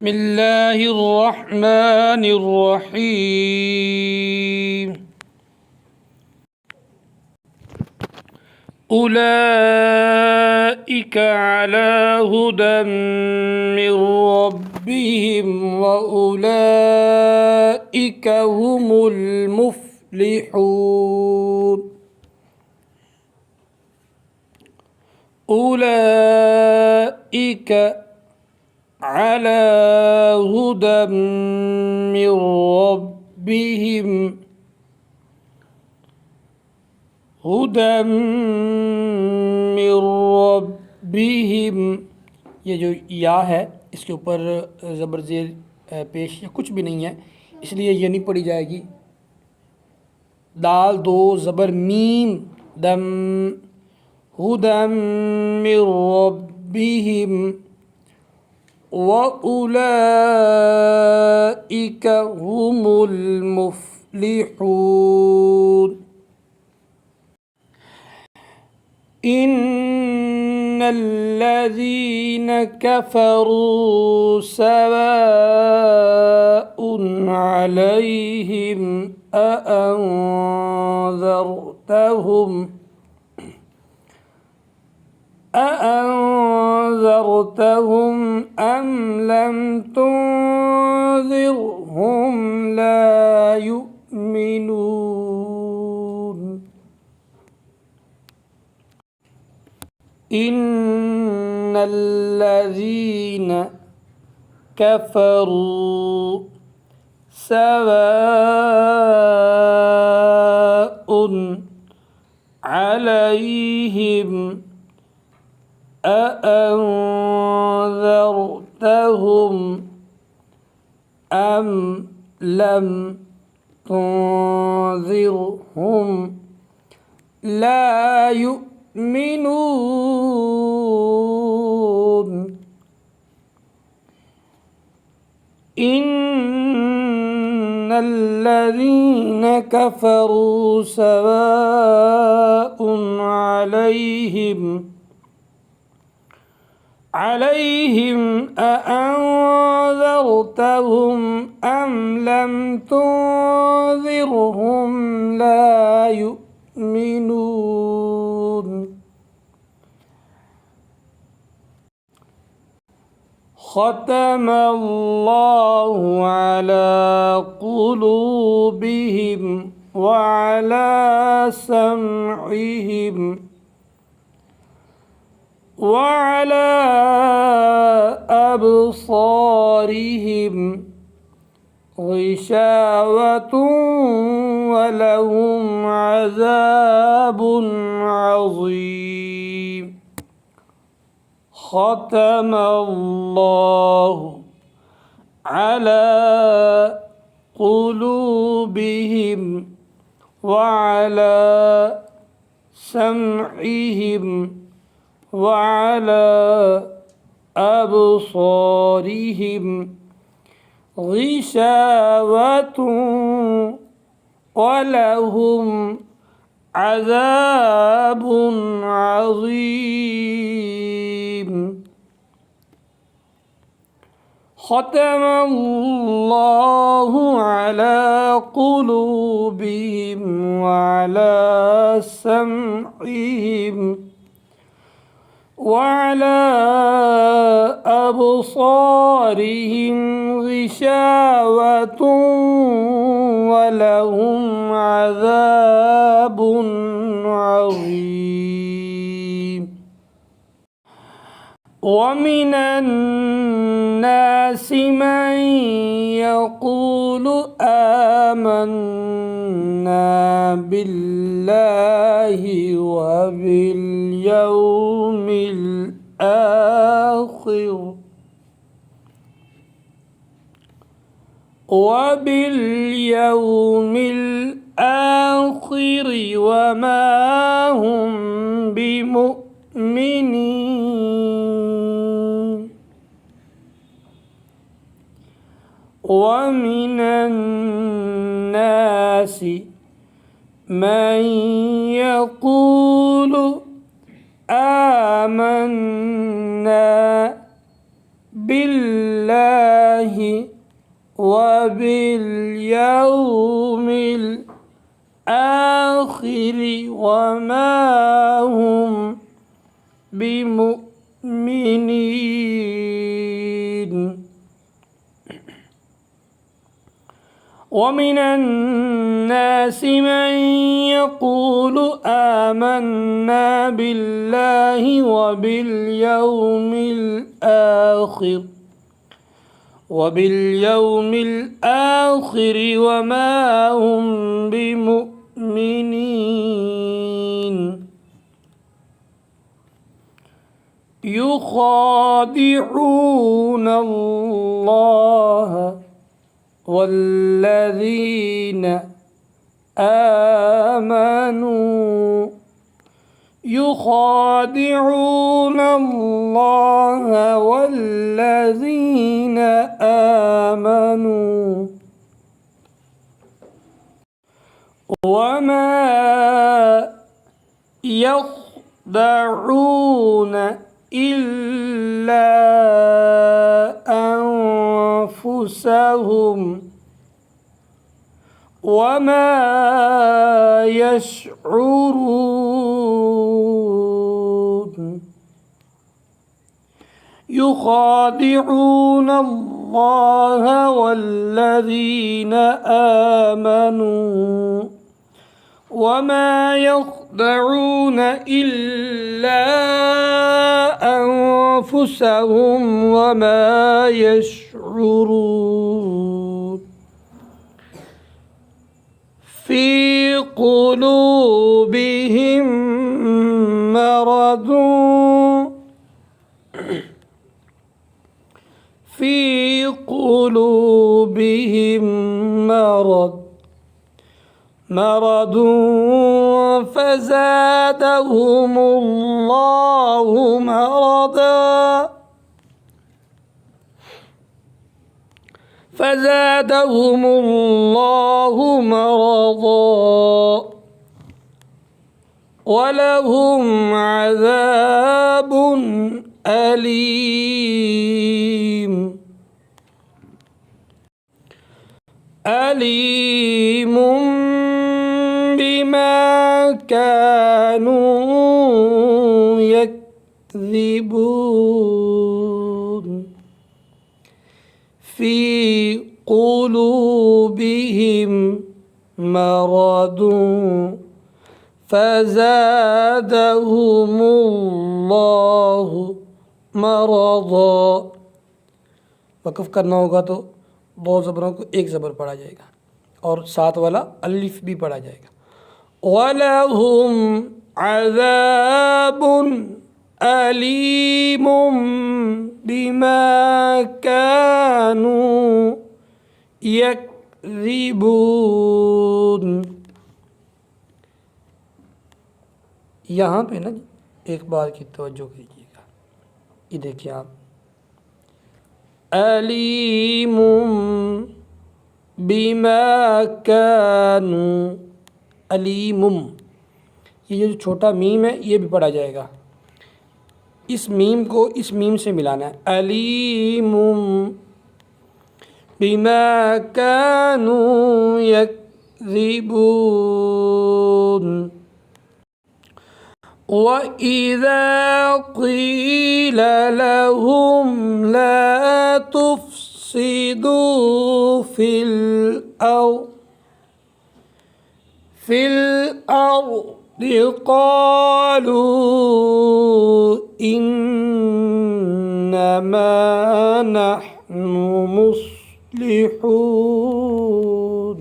بسم الله الرحمن الرحيم. أولئك على هدى من ربهم وأولئك هم المفلحون. أولئك على هدى من ربهم ये जो या है इसके ऊपर ज़बर ज़ेर पेश या कुछ भी नहीं है, इसलिए ये नहीं पढ़ी जाएगी। दाल दो ज़बर मीम दम हुदम मिर रब्बिहिम व उलाइक हुमुल मुफ्लिहून। इन्नल्लज़ीन कफ़रू सवाउन अलैहिम أأنذرتهم أم لم تنذرهم لا يؤمنون إن الذين كفروا سواء عليهم أأنذرتهم أم لم تنذرهم لا يؤمنون إن الذين كفروا سواء عليهم أأنذرتهم أم لم تنذرهم لا يؤمنون ختم الله على قلوبهم وعلى سمعهم وعلى أبصارهم غشاوة ولهم عذاب عظيم. ختم الله على قلوبهم وعلى سمعهم وعلى أبصارهم غشاوة ولهم عذاب عظيم. ختم الله على قلوبهم وعلى سمعهم وعلى أبصارهم غشاوة ولهم عذاب عظيم. ومن الناس من يقول آمنا بالله وباليوم الآخر وما هم بمؤمنين. ومن الناس من يقول آمنا بالله وباليوم الآخر وما هم بمؤمنين. ومن الناس من يقول آمنا بالله وباليوم الآخر وما هم بمؤمنين. يخادعون الله والذين آمنوا يخادعون الله والذين آمنوا وما يخدعون إلا أنفسهم وما يشعرون. يخادعون الله والذين آمنوا وما يخدعون إلا أنفسهم وما يشعرون. في قلوبهم مرض في قلوبهم مرض فزادهم الله مرضا ولهم عذاب أليم بما كانوا يكذبون. في قلوبهم مرض فزادهم الله مرضا. वक़्फ़ करना होगा तो दो ज़बरों को एक ज़बर पढ़ा जाएगा और साथ वाला अलिफ भी पढ़ा जाएगा. वलहुम अज़ाबुन अलीमुम बिमा कानू यकज़िबून. यहाँ पे ना एक बार की तवज्जो कीजिएगा. ये देखिए आप, अलीमुम बिमा कानू, अलीमुम, ये जो छोटा मीम है ये भी पढ़ा जाएगा. इस मीम को इस मीम से मिलाना है. अलीमुम बिमा कानू यकज़िबून. وإذا قيل لهم لا تفسدوا في الأرض قالوا إنما نحن مصلحون.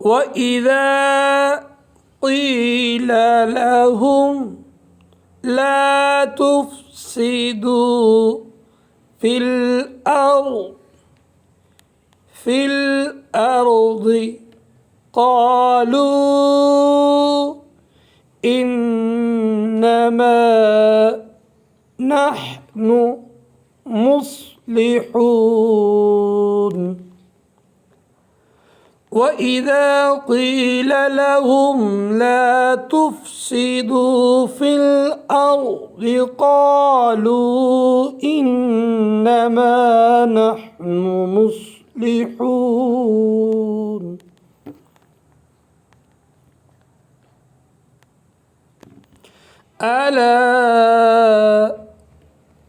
وإذا قيل لهم لا تفسدوا في الأرض قالوا إنما نحن مصلحون. وإذا قيل لهم لا تفسدوا في الأرض قالوا إنما نحن مصلحون. ألا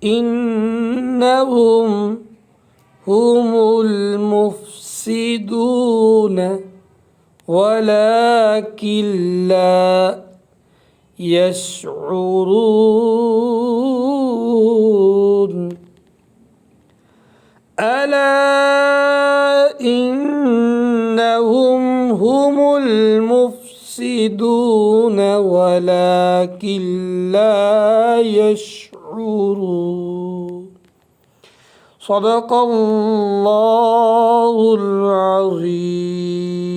إنهم هم المفسدون ولكن لا يشعرون. ألا إنهم هم المفسدون ولكن لا يشعرون. صدق الله العظيم.